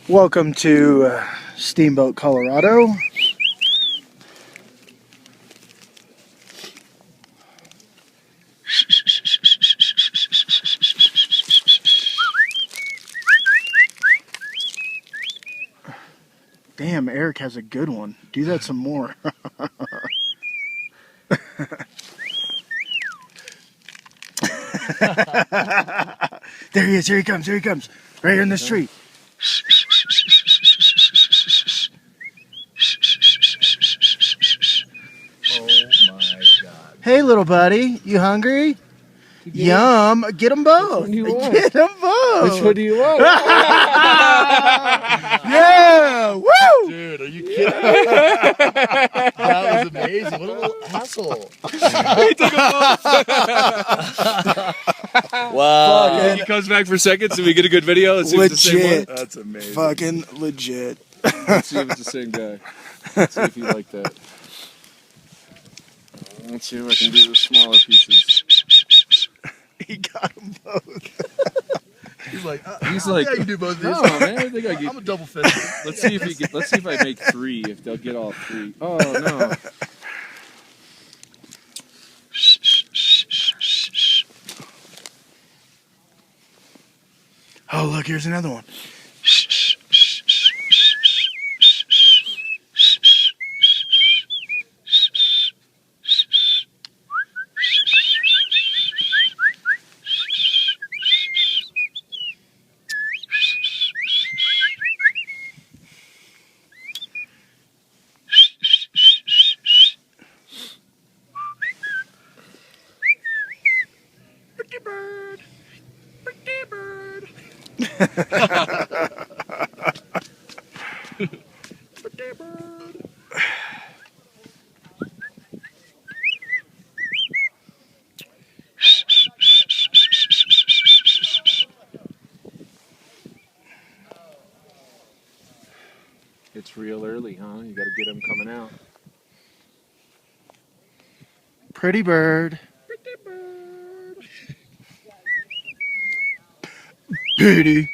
Welcome to Steamboat, Colorado. Damn, Eric has a good one. Do that some more. There he is. Here he comes. Here he comes. Right here in this tree. Oh my God. Hey, little buddy. You hungry? Yum. Get them both. Which one do you want? Get them both. Which one do you want? Yeah. Woo. Dude, are you kidding? That was amazing. What a little asshole. Wow. He comes back for seconds and we get a good video. Let's see if it's the same Legit. one. That's amazing. Fucking legit. Let's see if it's the same guy. Let's see if you like that. Let's see if I can do the smaller pieces. He got them both. He's like, Yeah, you can do both of these. No, man, I think I get. I'm a double fist. Let's see if he get. Let's see if I make three. If they'll get all three. Oh no. Oh, look, here's another one. Pretty bird. Pretty bird. Pretty bird. It's real early, huh? You got to get them coming out. Pretty bird. Pretty bird. Pretty.